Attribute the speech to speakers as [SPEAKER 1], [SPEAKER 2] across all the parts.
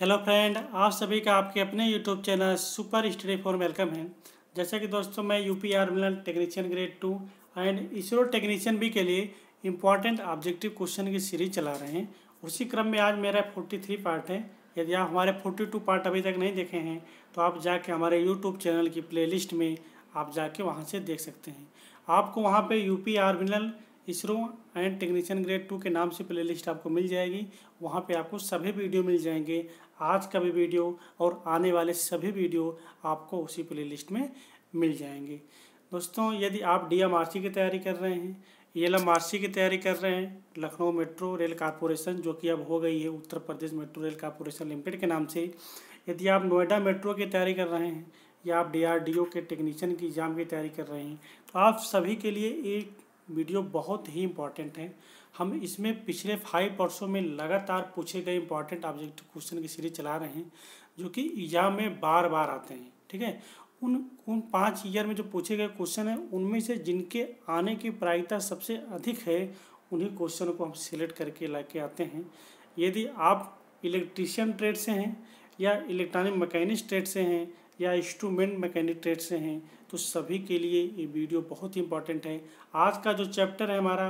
[SPEAKER 1] Hello friend, आप सभी का आपके अपने YouTube channel super study for welcome है। जैसा कि दोस्तों मैं यूपीआर मिलन technician grade 2 and ISRO technician B के लिए इम्पॉर्टेंट ऑब्जेक्टिव क्वेश्चन की सीरीज चला रहे हैं। उसी क्रम में आज मेरा 43 पार्ट है। यदि आप हमारे 42 पार्ट अभी तक नहीं देखे हैं तो आप जाके हमारे यूट्यूब चैनल की प्लेलिस्ट में आप जाके वहाँ से देख सकते हैं। आपको वहाँ पे UPR Milan ISRO and technician grade 2 के नाम से प्लेलिस्ट आपको मिल जाएगी। वहाँ पे आपको सभी वीडियो मिल जाएंगे। आज का भी वीडियो और आने वाले सभी वीडियो आपको उसी प्लेलिस्ट में मिल जाएंगे। दोस्तों, यदि आप डीएमआरसी की तैयारी कर रहे हैं, एलएमआरसी की तैयारी कर रहे हैं, लखनऊ मेट्रो रेल कॉरपोरेशन जो कि अब हो गई है Uttar Pradesh metro rail corporation limited के नाम से, यदि आप नोएडा मेट्रो की तैयारी कर रहे हैं या आप डीआरडीओ के टेक्नीशियन की एग्ज़ाम की तैयारी कर रहे हैं, तो आप सभी के लिए एक वीडियो बहुत ही इम्पॉर्टेंट है। हम इसमें पिछले 5 वर्षों में लगातार पूछे गए इंपॉर्टेंट ऑब्जेक्टिव क्वेश्चन की सीरीज चला रहे हैं जो कि एग्जाम में बार बार आते हैं। ठीक है, उन 5 ईयर में जो पूछे गए क्वेश्चन हैं उनमें से जिनके आने की प्रायिकता सबसे अधिक है उन्हीं क्वेश्चन को हम सिलेक्ट करके लाके आते हैं। यदि आप इलेक्ट्रीशियन ट्रेड से हैं या इलेक्ट्रॉनिक मैकेनिक्स ट्रेड से हैं या इंस्ट्रूमेंट मैकेनिक ट्रेड से हैं तो सभी के लिए ये वीडियो बहुत ही इंपॉर्टेंट है। आज का जो चैप्टर है हमारा,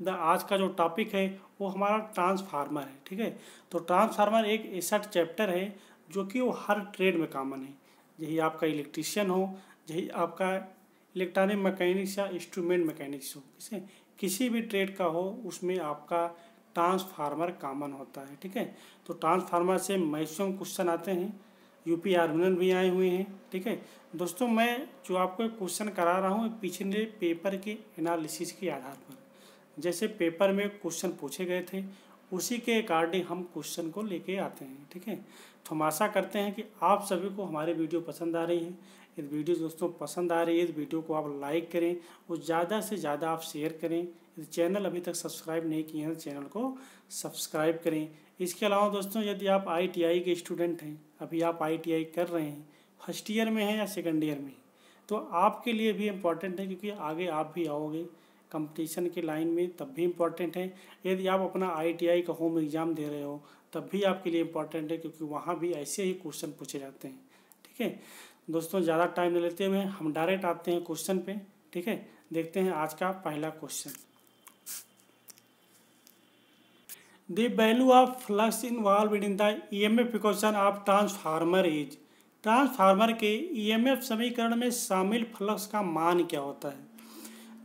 [SPEAKER 1] आज का जो टॉपिक है वो हमारा ट्रांसफार्मर है। ठीक है, तो ट्रांसफार्मर एक ऐसा चैप्टर है जो कि वो हर ट्रेड में कॉमन है। यही आपका इलेक्ट्रीशियन हो, यही आपका इलेक्ट्रॉनिक मैकेनिक्स या इंस्ट्रूमेंट मैकेनिक्स हो, किसी भी ट्रेड का हो उसमें आपका ट्रांसफार्मर कॉमन होता है। ठीक है, तो ट्रांसफार्मर से मैक्सिमम क्वेश्चन आते हैं, यूपीआर मिलन भी आए हुए हैं। ठीक है दोस्तों, मैं जो आपको क्वेश्चन करा रहा हूँ पिछले पेपर के एनालिसिस के आधार पर, जैसे पेपर में क्वेश्चन पूछे गए थे उसी के अकॉर्डिंग हम क्वेश्चन को लेके आते हैं। ठीक है, तो हम आशा करते हैं कि आप सभी को हमारी वीडियो पसंद आ रही है। इस वीडियो दोस्तों पसंद आ रही है, इस वीडियो को आप लाइक करें और ज़्यादा से ज़्यादा आप शेयर करें। इस चैनल अभी तक सब्सक्राइब नहीं किए हैं तो चैनल को सब्सक्राइब करें। इसके अलावा दोस्तों, यदि आप ITI के स्टूडेंट हैं, अभी आप ITI कर रहे हैं, फर्स्ट ईयर में हैं या सेकेंड ईयर में, तो आपके लिए भी इम्पॉर्टेंट है क्योंकि आगे आप भी आओगे कंपटीशन के लाइन में, तब भी इम्पॉर्टेंट है। यदि आप अपना ITI का होम एग्ज़ाम दे रहे हो तब भी आपके लिए इम्पॉर्टेंट है क्योंकि वहाँ भी ऐसे ही क्वेश्चन पूछे जाते हैं। ठीक है दोस्तों, ज़्यादा टाइम नहीं लेते हुए हम डायरेक्ट आते हैं क्वेश्चन पे। ठीक है, देखते हैं आज का पहला question. The value of flux involve in the EMF equation of transformer is. Transformer के EMF समीकरण में शामिल फ्लक्स का मान क्या होता है।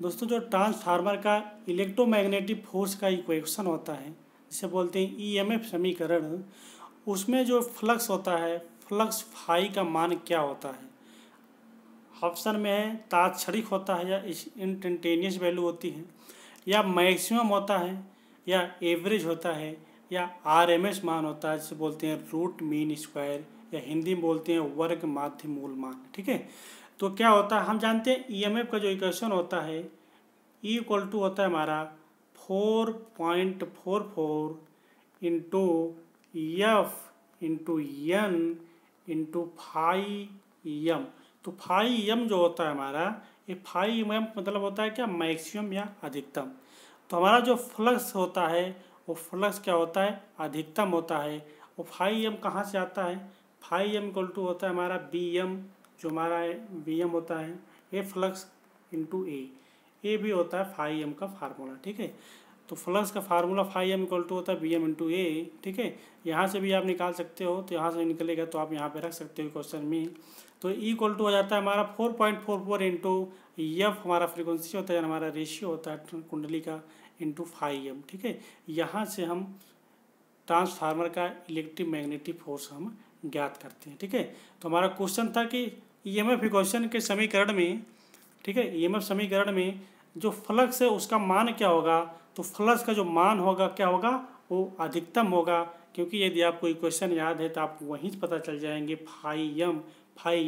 [SPEAKER 1] दोस्तों, जो ट्रांसफार्मर का इलेक्ट्रोमैग्नेटिक फोर्स का इक्वेशन होता है जिसे बोलते हैं EMF समीकरण, उसमें जो फ्लक्स होता है, फ्लक्स फाई का मान क्या होता है। ऑप्शन में है तात्क्षणिक होता है या इंस्टेंटेनियस वैल्यू होती है, या मैक्सिमम होता है, या एवरेज होता है, या RMS मान होता है जिसे बोलते हैं रूट मीन स्क्वायर, या हिंदी में बोलते हैं वर्ग माध्य मूल मान। ठीक है, तो क्या होता है हम जानते हैं EMF का जो इक्वेशन होता है E इक्वल टू होता है हमारा 4.44 into F into N into phi M। तो फाई M जो होता है हमारा, ये फाई M मतलब होता है क्या, मैक्सिमम या अधिकतम। तो हमारा जो फ्लक्स होता है वो फ्लक्स क्या होता है, अधिकतम होता है। वो फाई M कहाँ से आता है, फाई M इक्वल टू होता है हमारा BM, जो हमारा BM होता है ए फ्लक्स इंटू ए भी होता है फाई M का फार्मूला। ठीक है, तो फ्लक्स का formula phi M equal to होता है BM इंटू ए। ठीक है, यहाँ से भी आप निकाल सकते हो, तो यहाँ से निकलेगा तो आप यहाँ पे रख सकते हो क्वेश्चन में। तो E इक्वल टू हो जाता है हमारा 4.44 इंटू F हमारा फ्रिक्वेंसी होता है, हमारा रेशियो होता है कुंडली का, इंटू फाई M। ठीक है, यहाँ से हम ट्रांसफार्मर का इलेक्ट्रिक मैग्नेटिक फोर्स हम ज्ञात करते हैं। ठीक है, तो हमारा क्वेश्चन था कि EMF इक्वेशन के समीकरण में, ठीक है, EMF समीकरण में जो फ्लक्स है उसका मान क्या होगा। तो फ्लक्स का जो मान होगा क्या होगा, वो अधिकतम होगा, क्योंकि यदि आपको इक्वेशन याद है तो आप वहीं से पता चल जाएंगे फाई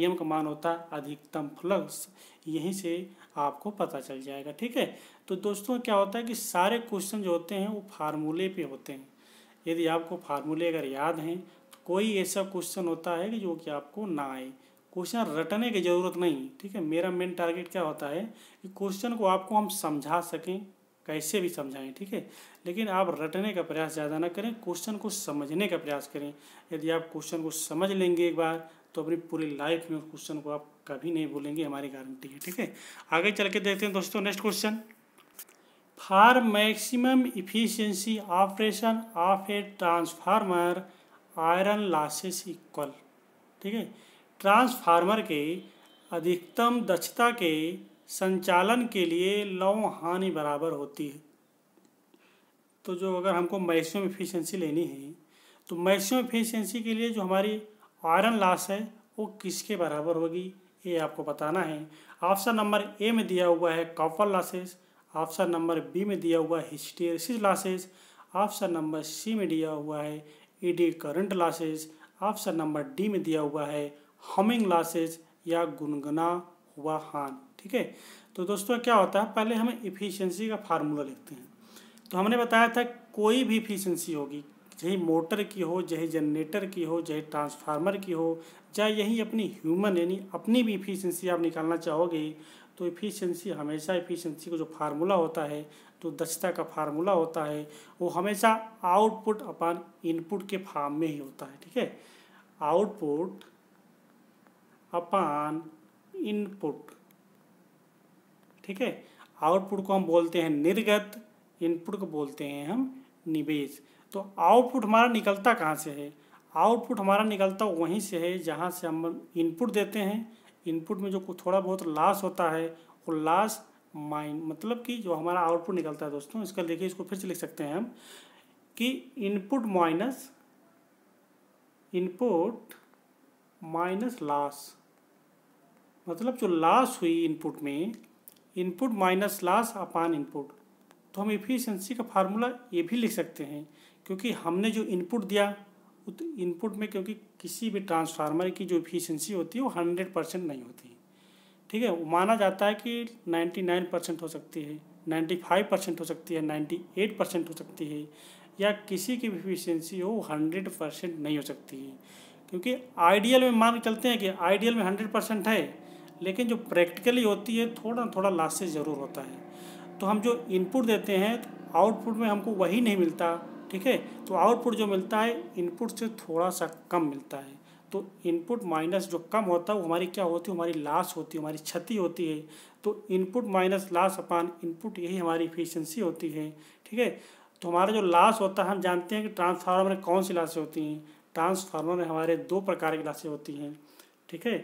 [SPEAKER 1] M का मान होता है अधिकतम फ्लक्स, यहीं से आपको पता चल जाएगा। ठीक है, तो दोस्तों क्या होता है कि सारे क्वेश्चन जो होते हैं वो फार्मूले पे होते हैं। यदि आपको फार्मूले अगर याद हैं तो कोई ऐसा क्वेश्चन होता है कि जो कि आपको ना आए, क्वेश्चन रटने की ज़रूरत नहीं। ठीक है, मेरा मेन टारगेट क्या होता है कि क्वेश्चन को आपको हम समझा सकें, कैसे भी समझाएं, ठीक है। लेकिन आप रटने का प्रयास ज़्यादा ना करें, क्वेश्चन को समझने का प्रयास करें। यदि आप क्वेश्चन को समझ लेंगे एक बार तो अपनी पूरी लाइफ में उस क्वेश्चन को आप कभी नहीं भूलेंगे, हमारी गारंटी है, ठीक है। आगे चल के देखते हैं दोस्तों next question. For maximum efficiency operation of a transformer iron losses equal, ठीक है। ट्रांसफार्मर के अधिकतम दक्षता के संचालन के लिए लौह हानि बराबर होती है। तो जो अगर हमको मैक्सिमम इफिशियंसी लेनी है तो मैक्सिमम इफिशियंसी के लिए जो हमारी आयरन लॉस है वो किसके बराबर होगी, ये आपको बताना है। ऑप्शन नंबर ए में दिया हुआ है copper losses, option number B में दिया हुआ है hysteresis losses, option number C में दिया हुआ है eddy current losses, option number D में दिया हुआ है हमिंग लॉसेस या गुनगुना हुआ हान, ठीक है। तो दोस्तों क्या होता है, पहले हमें इफिशियंसी का फार्मूला लिखते हैं। तो हमने बताया था कोई भी इफिशियंसी होगी, चाहे मोटर की हो, चाहे जनरेटर की हो, चाहे ट्रांसफार्मर की हो, चाहे यही अपनी ह्यूमन यानी अपनी भी इफिशियंसी आप निकालना चाहोगे तो इफिशियंसी हमेशा इफिशियंसी को जो फार्मूला होता है, जो दक्षता का फार्मूला होता है, वो हमेशा आउटपुट अपॉन इनपुट के फॉर्म में ही होता है, ठीक है। आउटपुट अपॉन इनपुट, ठीक है। आउटपुट को हम बोलते हैं निर्गत, इनपुट को बोलते हैं हम निवेश। तो आउटपुट हमारा निकलता कहाँ से है, आउटपुट हमारा निकलता वहीं से है जहाँ से हम इनपुट देते हैं। इनपुट में जो थोड़ा बहुत लॉस होता है वो लॉस मतलब कि जो हमारा आउटपुट निकलता है दोस्तों, इसका देखिए, इसको फिर से लिख सकते हैं हम कि इनपुट माइनस लॉस, मतलब जो लॉस हुई इनपुट में, input minus loss upon input. तो हम इफिशियंसी का फार्मूला ये भी लिख सकते हैं, क्योंकि हमने जो इनपुट दिया उस इनपुट में, क्योंकि किसी भी ट्रांसफार्मर की जो इफिशियंसी होती है वो 100% नहीं होती है, ठीक है। वो माना जाता है कि 99% हो सकती है, 95% हो सकती है, 98% हो सकती है, या किसी की भी इफिशियंसी हो 100% नहीं हो सकती है। क्योंकि आइडियल में मान के चलते हैं कि आइडियल में 100% है, लेकिन जो प्रैक्टिकली होती है थोड़ा थोड़ा लॉसेस ज़रूर होता है। तो हम जो इनपुट देते हैं तो आउटपुट में हमको वही नहीं मिलता, ठीक है। तो आउटपुट जो मिलता है इनपुट से थोड़ा सा कम मिलता है। तो इनपुट माइनस जो कम होता है वो हमारी क्या होती है, हमारी लॉस होती है, हमारी क्षति होती है। तो input minus loss upon input, यही हमारी इफिशियंसी होती है, ठीक है। तो हमारा जो लॉस होता है, हम जानते हैं कि ट्रांसफार्मर में कौन सी लॉसें होती हैं। ट्रांसफार्मर में हमारे 2 प्रकार की लॉसें होती हैं, ठीक है।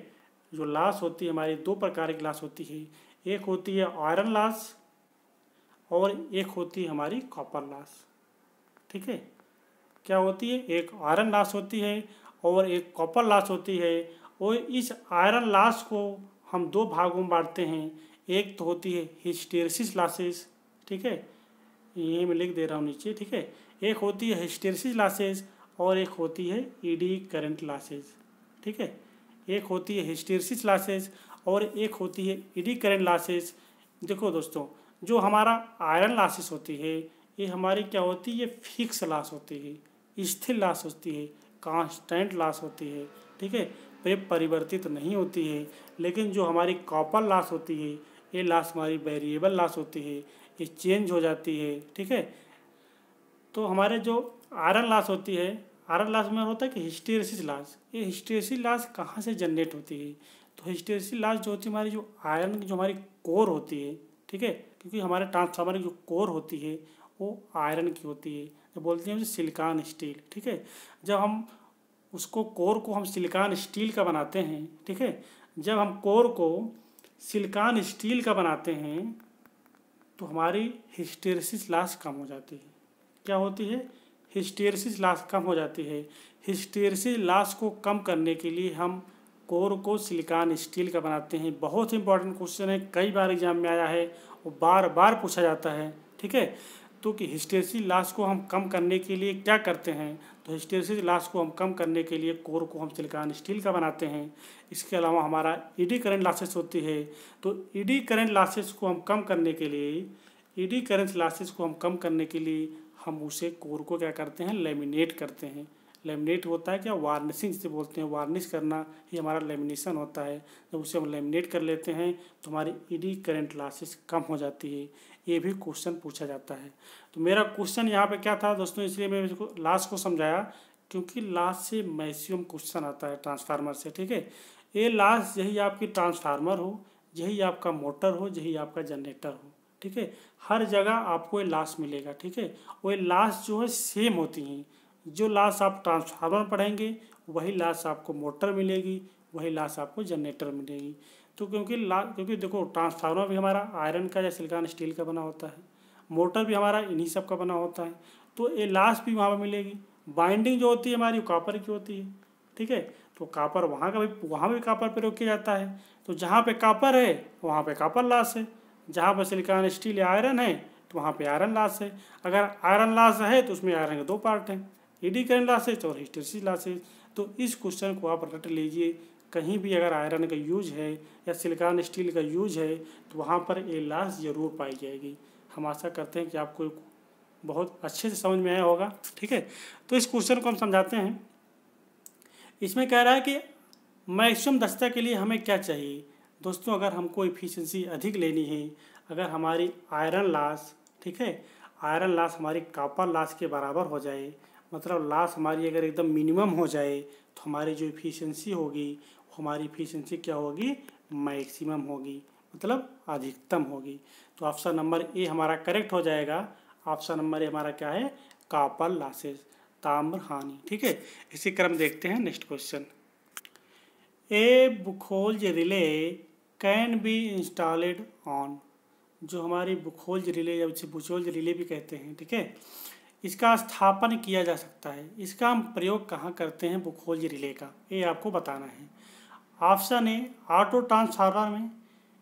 [SPEAKER 1] जो लॉस होती है हमारी 2 प्रकार की लॉस होती है, एक होती है आयरन लॉस और एक होती है हमारी कॉपर लॉस, ठीक है। क्या होती है, एक आयरन लॉस होती है और एक कॉपर लॉस होती है। और इस आयरन लॉस को हम 2 भागों में बांटते हैं। एक तो होती है हिस्टेरिसिस लॉसेस, ठीक है, ये मैं लिख दे रहा हूँ नीचे, ठीक है। एक होती है हिस्टेरिसिस लॉसेस और एक होती है ईडी करंट लॉसेस, ठीक है। एक होती है हिस्टेरिसिस लॉसेस और एक होती है ईडी करंट लॉसेस। देखो दोस्तों, जो हमारा आयरन लॉसेस होती है ये हमारी क्या होती है, ये फिक्स लॉस होती है, स्थिर लॉस होती है, कांस्टेंट लॉस होती है, ठीक है, ये परिवर्तित नहीं होती है। लेकिन जो हमारी कॉपर लॉस होती है ये लॉस हमारी वेरिएबल लॉस होती है, ये चेंज हो जाती है, ठीक है। तो हमारे जो आयरन लॉस होती है, आयरन लॉस में होता है कि हिस्टेरिसिस लॉस, ये हिस्टेरिसिस लॉस कहाँ से जनरेट होती है। तो हिस्टेरिसिस लॉस जो होती है हमारी जो आयरन की जो हमारी कोर होती है, ठीक है, क्योंकि हमारे ट्रांसफार्मर की जो कोर होती है वो आयरन की होती है, जो बोलते हैं उसे सिलिकॉन स्टील, ठीक है। जब हम उसको कोर को हम सिलिकॉन स्टील का बनाते हैं, ठीक है, जब हम कोर को सिलिकॉन स्टील का बनाते हैं तो हमारी हिस्टेरिसिस लॉस कम हो जाती है। क्या होती है, हिस्टेरिसिस लॉस कम हो जाती है। हिस्टेरिसिस लॉस को कम करने के लिए हम कोर को सिलिकॉन स्टील का बनाते हैं। बहुत इंपॉर्टेंट क्वेश्चन है, कई बार एग्जाम में आया है, वो बार बार पूछा जाता है, ठीक है। तो कि हिस्टेरिसिस लॉस को हम कम करने के लिए क्या करते हैं, तो हिस्टेरिसिस लॉस को हम कम करने के लिए कोर को हम सिलिकॉन स्टील का बनाते हैं। इसके अलावा हमारा ईडी करंट लॉसेस होती है, तो ईडी करंट लॉसेस को हम कम करने के लिए, हम कम करने के लिए हम उसे कोर को क्या करते हैं, लेमिनेट करते हैं। लेमिनेट होता है क्या, वार्निशिंग जिसे बोलते हैं, वार्निश करना ही हमारा लेमिनेशन होता है। जब उसे हम लेमिनेट कर लेते हैं तो हमारी एडी करंट लॉसेस कम हो जाती है। ये भी क्वेश्चन पूछा जाता है। तो मेरा क्वेश्चन यहाँ पे क्या था दोस्तों, इसलिए मैं इसको लास्ट को समझाया, क्योंकि लास्ट से मैक्सिमम क्वेश्चन आता है ट्रांसफार्मर से। ठीक है, ये लास्ट यही आपकी ट्रांसफार्मर हो, यही आपका मोटर हो, यही आपका जनरेटर हो। ठीक है, हर जगह आपको ये लास्ट मिलेगा। ठीक है, वो लास्ट जो है सेम होती हैं। जो लास्ट आप ट्रांसफार्मर पढ़ेंगे वही लास्ट आपको मोटर मिलेगी, वही लास्ट आपको जनरेटर मिलेगी। तो क्योंकि देखो ट्रांसफार्मर भी हमारा आयरन का या सिलिकॉन स्टील का बना होता है, मोटर भी हमारा इन्हीं सब का बना होता है, तो ये लास्ट भी वहाँ पर मिलेगी। बाइंडिंग जो होती है हमारी कॉपर की होती है। ठीक है, तो कॉपर वहाँ भी कॉपर प्रयोग किया जाता है। तो जहाँ पे कॉपर है वहाँ पे कॉपर लास्ट है, जहाँ पर सिलिकॉन स्टील या आयरन है तो वहाँ पे आयरन लास्ट है। अगर आयरन लास्ट है तो उसमें आयरन के 2 पार्ट हैं, एडी करंट लॉसेज और हिस्टैरिसीस लॉसेज। तो इस क्वेश्चन को आप रट लीजिए, कहीं भी अगर आयरन का यूज है या सिलिकॉन स्टील का यूज है तो वहाँ पर ये लॉस जरूर पाई जाएगी। हम आशा करते हैं कि आपको बहुत अच्छे से समझ में आया होगा। ठीक है, तो इस क्वेश्चन को हम समझाते हैं। इसमें कह रहा है कि मैक्सिमम दक्षता के लिए हमें क्या चाहिए। दोस्तों, अगर हमको एफिशिएंसी अधिक लेनी है, अगर हमारी आयरन लॉस, ठीक है, आयरन लॉस हमारी कॉपर लॉस के बराबर हो जाए, मतलब लॉस हमारी अगर एकदम मिनिमम हो जाए, तो हमारी जो एफिशिएंसी होगी हमारी एफिशिएंसी क्या होगी, मैक्सिमम होगी, मतलब अधिकतम होगी। तो ऑप्शन नंबर ए हमारा करेक्ट हो जाएगा। ऑप्शन नंबर ए हमारा क्या है, कॉपर लॉसेस, ताम्र हानि। ठीक है, इसी क्रम देखते हैं next question. A Buchholz relay can be installed on, जो हमारी बुखोल्ज रिले या उसे बुखोल्ज रिले भी कहते हैं। ठीक है, इसका स्थापन किया जा सकता है। इसका हम प्रयोग कहाँ करते हैं बुखोल्ज रिले का, ये आपको बताना है। ऑप्शन ए ऑटो ट्रांसफार्मर में,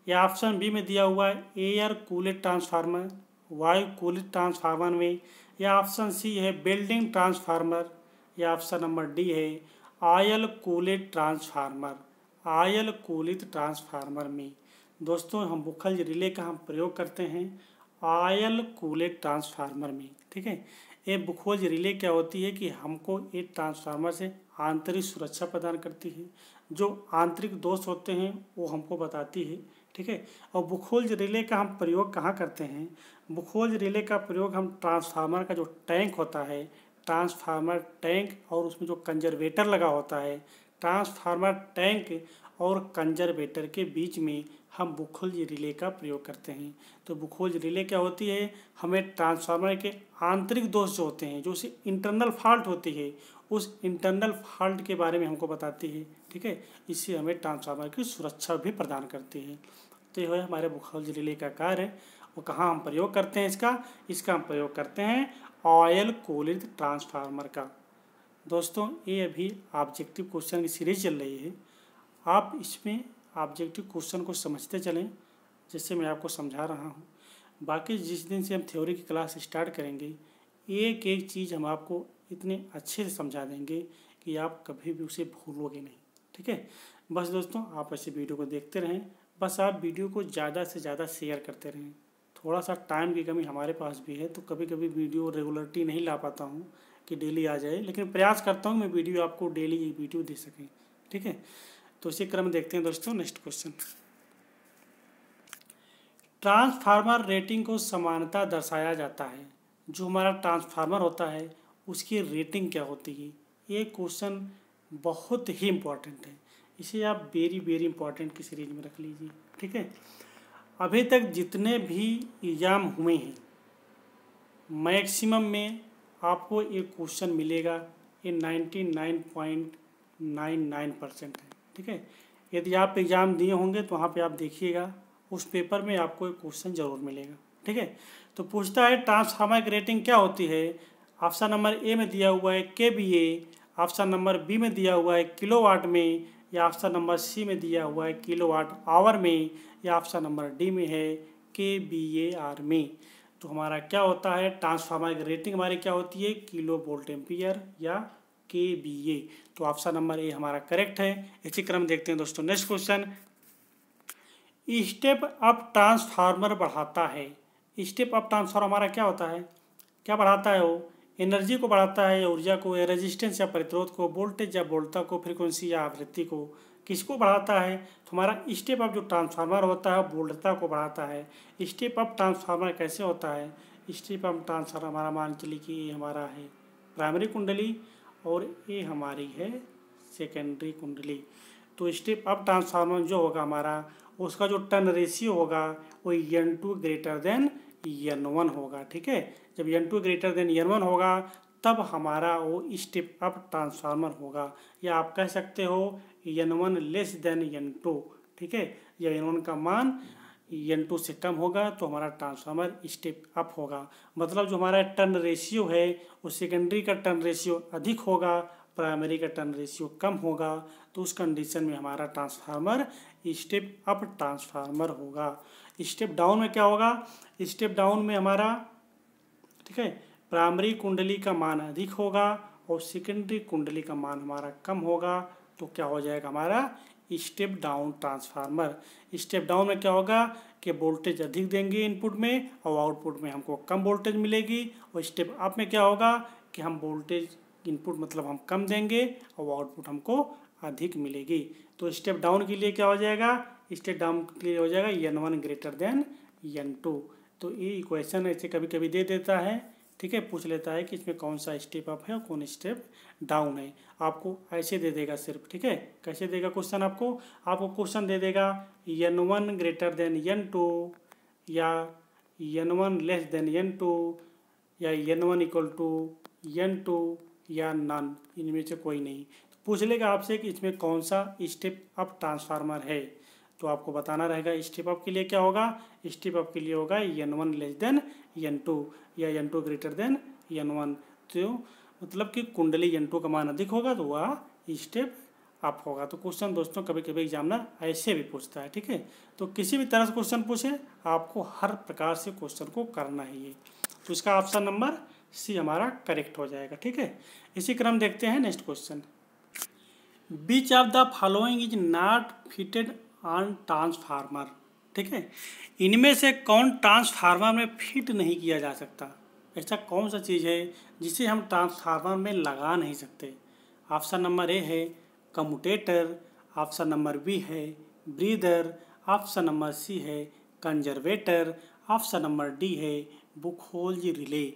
[SPEAKER 1] या ऑप्शन बी में दिया हुआ है एयर कूलेड ट्रांसफार्मर, वायु कूलित ट्रांसफार्मर में, या ऑप्शन सी है बिल्डिंग ट्रांसफार्मर, या ऑप्शन नंबर डी है ऑयल कूलित ट्रांसफार्मर, ऑयल कूलित ट्रांसफार्मर में। दोस्तों, हम बुखोल्ज रिले का हम प्रयोग करते हैं ऑयल कूलित ट्रांसफार्मर में। ठीक है, ये बुखोल्ज रिले क्या होती है कि हमको एक ट्रांसफार्मर से आंतरिक सुरक्षा प्रदान करती है, जो आंतरिक दोष होते हैं वो हमको बताती है। ठीक है, और बुखोल्ज रिले का हम प्रयोग कहाँ करते हैं, बुखोल्ज रिले का प्रयोग हम ट्रांसफार्मर का जो टैंक होता है, ट्रांसफार्मर टैंक और उसमें जो कंजर्वेटर लगा होता है, ट्रांसफार्मर टैंक और कंजर्वेटर के बीच में हम बुखोल्ज रिले का प्रयोग करते हैं। तो बुखोल्ज रिले क्या होती है, हमें ट्रांसफार्मर के आंतरिक दोष जो होते हैं, जो उसे इंटरनल फॉल्ट होती है, उस इंटरनल फॉल्ट के बारे में हमको बताती है। ठीक है, इससे हमें ट्रांसफार्मर की सुरक्षा भी प्रदान करती है। तो यह हमारे बुखोल्ज रिले का कार्य है। वो कहाँ हम प्रयोग करते हैं इसका हम प्रयोग करते हैं ऑयल कूलित ट्रांसफार्मर का। दोस्तों, ये अभी ऑब्जेक्टिव क्वेश्चन की सीरीज चल रही है। आप इसमें ऑब्जेक्टिव क्वेश्चन को समझते चलें, जैसे मैं आपको समझा रहा हूँ। बाकी जिस दिन से हम थ्योरी की क्लास स्टार्ट करेंगे, एक एक चीज़ हम आपको इतने अच्छे से समझा देंगे कि आप कभी भी उसे भूलोगे नहीं। ठीक है, बस दोस्तों, आप ऐसे वीडियो को देखते रहें, बस आप वीडियो को ज़्यादा से ज़्यादा शेयर करते रहें। थोड़ा सा टाइम की कमी हमारे पास भी है, तो कभी कभी वीडियो रेगुलरिटी नहीं ला पाता हूँ कि डेली आ जाए, लेकिन प्रयास करता हूँ मैं वीडियो आपको डेली वीडियो दे सकें। ठीक है, तो इसी क्रम देखते हैं दोस्तों नेक्स्ट क्वेश्चन। ट्रांसफार्मर रेटिंग को समानता दर्शाया जाता है। जो हमारा ट्रांसफार्मर होता है उसकी रेटिंग क्या होती है, ये क्वेश्चन बहुत ही इम्पोर्टेंट है। इसे आप वेरी इम्पोर्टेंट की सीरीज में रख लीजिए। ठीक है, अभी तक जितने भी एग्जाम हुए हैं मैक्सिमम में आपको एक क्वेश्चन मिलेगा, ये 99.99% है। ठीक है, यदि आप एग्ज़ाम दिए होंगे तो वहाँ पे आप देखिएगा, उस पेपर में आपको एक क्वेश्चन ज़रूर मिलेगा। ठीक है, तो पूछता है ट्रांसफार्मर की रेटिंग क्या होती है। ऑप्शन नंबर ए में दिया हुआ है KVA, ऑप्शन नंबर बी में दिया हुआ है किलोवाट में, या ऑप्शन नंबर सी में दिया हुआ है किलोवाट आवर में, या ऑप्शन नंबर डी में है kVAR में। तो हमारा क्या होता है, ट्रांसफार्मर की रेटिंग हमारी क्या होती है, किलो वोल्ट एम्पियर या KVA। तो ऑप्शन नंबर ए हमारा करेक्ट है। इसी क्रम देखते हैं दोस्तों next question. Step up transformer बढ़ाता है। स्टेप अप ट्रांसफार्मर हमारा क्या होता है, क्या बढ़ाता है वो, एनर्जी को बढ़ाता है या ऊर्जा को, या रेजिस्टेंस या प्रतिरोध को, वोल्टेज या वोल्टता को, फ्रीक्वेंसी या आवृत्ति को, किसको बढ़ाता है? तो हमारा स्टेप अप जो ट्रांसफार्मर होता है वोल्टता को बढ़ाता है। स्टेप अप ट्रांसफार्मर कैसे होता है? स्टेप अप ट्रांसफार्मर हमारा मान चलिए कि ये हमारा है प्राइमरी कुंडली और ये हमारी है सेकेंडरी कुंडली। तो स्टेप अप ट्रांसफार्मर जो होगा हमारा, उसका जो टर्न रेशियो होगा वो N2 ग्रेटर देन N1 होगा। ठीक है, जब N2 ग्रेटर देन N1 होगा तब हमारा वो स्टेप अप ट्रांसफार्मर होगा, या आप कह सकते हो N1 लेस देन N2। ठीक है, जब N1 का मान N2 से कम होगा तो हमारा ट्रांसफार्मर स्टेप अप होगा। मतलब जो हमारा टर्न रेशियो है वो सेकेंडरी का टर्न रेशियो अधिक होगा, प्राइमरी का टर्न रेशियो कम होगा, तो उस कंडीशन में हमारा ट्रांसफार्मर स्टेप अप ट्रांसफार्मर होगा। स्टेप डाउन में क्या होगा? स्टेप डाउन में हमारा, ठीक है, प्राइमरी कुंडली का मान अधिक होगा और सेकेंडरी कुंडली का मान हमारा कम होगा, तो क्या हो जाएगा हमारा step down transformer. Step down में क्या होगा कि वोल्टेज अधिक देंगे इनपुट में और आउटपुट में हमको कम वोल्टेज मिलेगी, और स्टेप अप में क्या होगा कि हम वोल्टेज इनपुट मतलब हम कम देंगे और आउटपुट हमको अधिक मिलेगी। तो स्टेप डाउन के लिए क्या हो जाएगा? स्टेप डाउन के लिए हो जाएगा N1 ग्रेटर देन N2। तो ये इक्वेशन ऐसे कभी कभी दे देता है, ठीक है, पूछ लेता है कि इसमें कौन सा स्टेप अप है और कौन स्टेप डाउन है, आपको ऐसे दे देगा सिर्फ। ठीक है, कैसे देगा क्वेश्चन? आपको क्वेश्चन दे देगा N1 ग्रेटर देन N2 या N1 लेस देन N2 या N1 इक्वल टू N2 या नन, इनमें से कोई नहीं। तो पूछ लेगा आपसे कि इसमें कौन सा स्टेप अप ट्रांसफार्मर है, तो आपको बताना रहेगा स्टेप अप के लिए क्या होगा। स्टेप अप के लिए होगा N1 लेस देन N2 या N2 ग्रेटर देन N1। तो मतलब कि कुंडली N2 का मान अधिक होगा तो वह स्टेप अप होगा। तो क्वेश्चन दोस्तों कभी कभी एग्जामिनर ऐसे भी पूछता है। ठीक है, तो किसी भी तरह से क्वेश्चन पूछे आपको हर प्रकार से क्वेश्चन को करना ही है। तो इसका ऑप्शन नंबर सी हमारा करेक्ट हो जाएगा। ठीक है, इसी क्रम देखते हैं next question. Beach of the following is not fitted on transformer. ठीक है, इनमें से कौन ट्रांसफार्मर में फिट नहीं किया जा सकता? ऐसा कौन सा चीज़ है जिसे हम ट्रांसफार्मर में लगा नहीं सकते? ऑप्शन नंबर ए है कम्यूटेटर, ऑप्शन नंबर बी है ब्रीदर, ऑप्शन नंबर सी है कंजर्वेटर, ऑप्शन नंबर डी है बुखोल्ज रिले।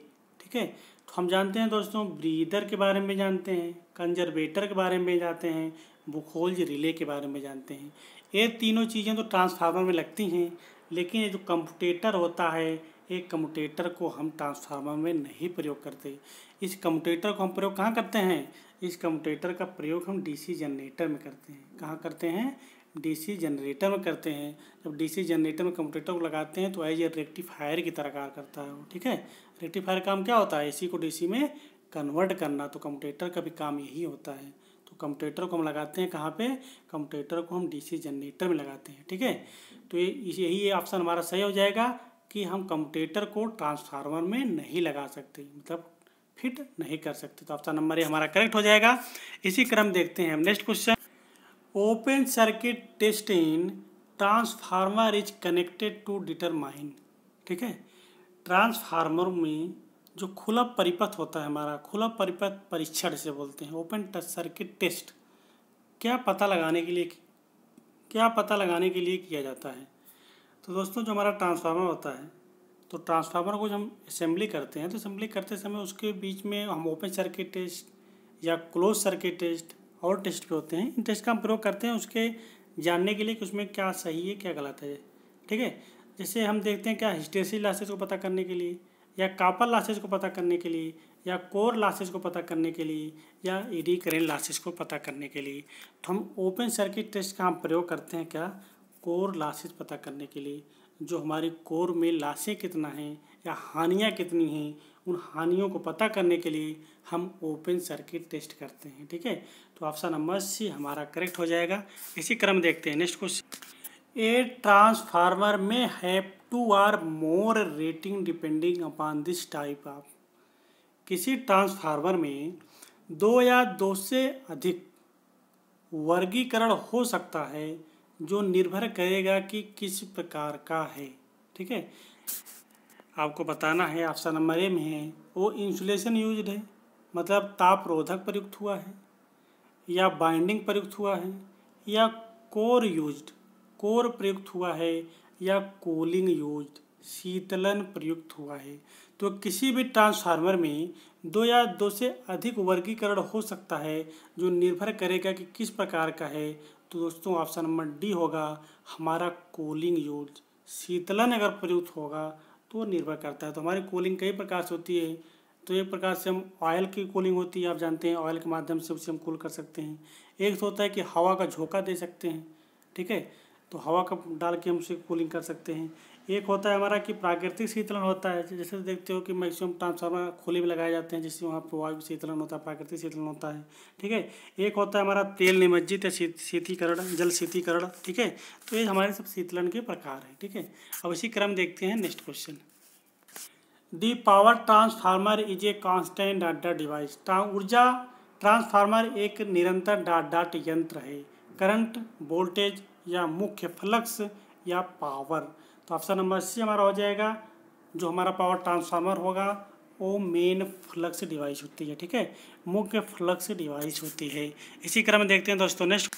[SPEAKER 1] ठीक है, तो हम जानते हैं दोस्तों ब्रीदर के बारे में जानते हैं, कंजर्वेटर के बारे में जानते हैं, बुखोल्ज रिले के बारे में जानते हैं। ये तीनों चीज़ें तो ट्रांसफार्मर में लगती हैं, लेकिन ये जो कम्यूटेटर होता है, एक कम्यूटेटर को हम ट्रांसफार्मर में नहीं प्रयोग करते। इस कम्यूटेटर को हम प्रयोग कहाँ करते हैं? इस कम्यूटेटर का प्रयोग हम डीसी जनरेटर में करते हैं। कहाँ करते हैं? डीसी जनरेटर में करते हैं। जब डीसी जनरेटर में कम्यूटेटर को लगाते हैं तो एज ए रेक्टिफायर की तरह कार्य करता है वो। ठीक है, रेक्टिफायर काम क्या होता है? एसी को डीसी में कन्वर्ट करना। तो कम्यूटेटर का भी काम यही होता है। तो कम्यूटेटर को हम लगाते हैं कहाँ पे? कम्यूटेटर को हम डीसी जनरेटर में लगाते हैं। ठीक है, तो यही ऑप्शन हमारा सही हो जाएगा कि हम कम्यूटेटर को ट्रांसफार्मर में नहीं लगा सकते, मतलब फिट नहीं कर सकते। तो ऑप्शन नंबर ए हमारा करेक्ट हो जाएगा। इसी क्रम देखते हैं हम next question. Open circuit test in transformer is connected to determine. ठीक है, ट्रांसफार्मर में जो खुला परिपथ होता है हमारा, खुला परिपथ परीक्षण से बोलते हैं, ओपन सर्किट टेस्ट, क्या पता लगाने के लिए किया जाता है? तो दोस्तों जो हमारा ट्रांसफार्मर होता है, तो ट्रांसफार्मर को जब हम असेंबली करते हैं तो असेंबली करते समय उसके बीच में हम ओपन सर्किट टेस्ट या क्लोज सर्किट टेस्ट और टेस्ट पे होते हैं। इन टेस्ट का हम प्रयोग करते हैं उसके जानने के लिए कि उसमें क्या सही है क्या गलत है। ठीक है, जैसे हम देखते हैं क्या हिस्टेरिसिस लॉसेस को पता करने के लिए, या कॉपर लॉसेस को पता करने के लिए, या कोर लॉसेस को पता करने के लिए, या एडी करेंट लॉसेस को पता करने के लिए। तो हम ओपन सर्किट टेस्ट का हम प्रयोग करते हैं क्या? कोर लॉसेस पता करने के लिए। जो हमारी कोर में लॉसें कितना है या हानियाँ कितनी हैं, उन हानियों को पता करने के लिए हम ओपन सर्किट टेस्ट करते हैं। ठीक है, तो ऑप्शन नंबर सी हमारा करेक्ट हो जाएगा। इसी क्रम देखते हैं नेक्स्ट क्वेश्चन। ए ट्रांसफार्मर में have 2 or more rating depending upon this type of. किसी ट्रांसफार्मर में 2 या 2 से अधिक वर्गीकरण हो सकता है जो निर्भर करेगा कि किस प्रकार का है। ठीक है, आपको बताना है ऑप्शन नंबर ए में है वो इंसुलेशन यूज्ड है, मतलब तापरोधक प्रयुक्त हुआ है, या बाइंडिंग प्रयुक्त हुआ है, या कोर यूज्ड कोर प्रयुक्त हुआ है, या कूलिंग यूज्ड शीतलन प्रयुक्त हुआ है। तो किसी भी ट्रांसफार्मर में दो या दो से अधिक वर्गीकरण हो सकता है जो निर्भर करेगा कि किस प्रकार का है। तो दोस्तों ऑप्शन नंबर डी होगा हमारा कूलिंग यूज्ड। शीतलन अगर प्रयुक्त होगा तो निर्भर करता है। तो हमारी कूलिंग कई प्रकार से होती है। तो एक प्रकार से हम ऑयल की कूलिंग होती है, आप जानते हैं ऑयल के माध्यम से उसे हम कूल कर सकते हैं। एक तो होता है कि हवा का झोंका दे सकते हैं, ठीक है, तो हवा का डाल के हम उसे कूलिंग कर सकते हैं। एक होता है हमारा कि प्राकृतिक शीतलन होता है, जैसे देखते हो कि मैक्सिमम ट्रांसफार्मर खुले में लगाए जाते हैं जिससे वहाँ पर वायु शीतलन होता है, प्राकृतिक शीतलन होता है, ठीक है। एक होता है हमारा तेल निमज्जित या शीतीकरण, जल शीतीकरण, ठीक है। तो ये हमारे सब शीतलन के प्रकार हैं, ठीक है। अब इसी क्रम देखते हैं next question. The power transformer is a constant dot dot device. ऊर्जा ट्रांसफार्मर एक निरंतर डॉट डॉट यंत्र है। करंट, वोल्टेज या मुख्य फ्लक्स या पावर। तो ऑप्शन नंबर सी हमारा हो जाएगा। जो हमारा पावर ट्रांसफार्मर होगा वो मेन फ्लक्स डिवाइस होती है, ठीक है, मुख्य फ्लक्स डिवाइस होती है। इसी क्रम में देखते हैं दोस्तों next.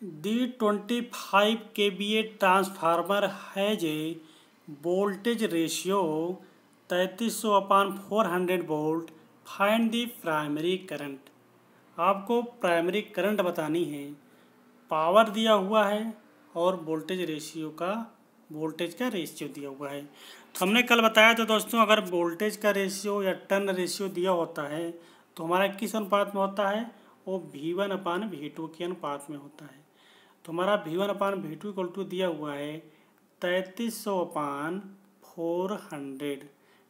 [SPEAKER 1] The 25 kVA transformer has a voltage ratio 3300/400 volt. Find the primary current. आपको प्राइमरी करंट बतानी है, पावर दिया हुआ है और वोल्टेज का रेशियो दिया हुआ है। तो हमने कल बताया था दोस्तों, अगर वोल्टेज का रेशियो या टर्न रेशियो दिया होता है तो हमारा किस अनुपात में होता है, वो V1/V2 के अनुपात में होता है। तो हमारा V1/V2 इक्वल टू दिया हुआ है 3300/400,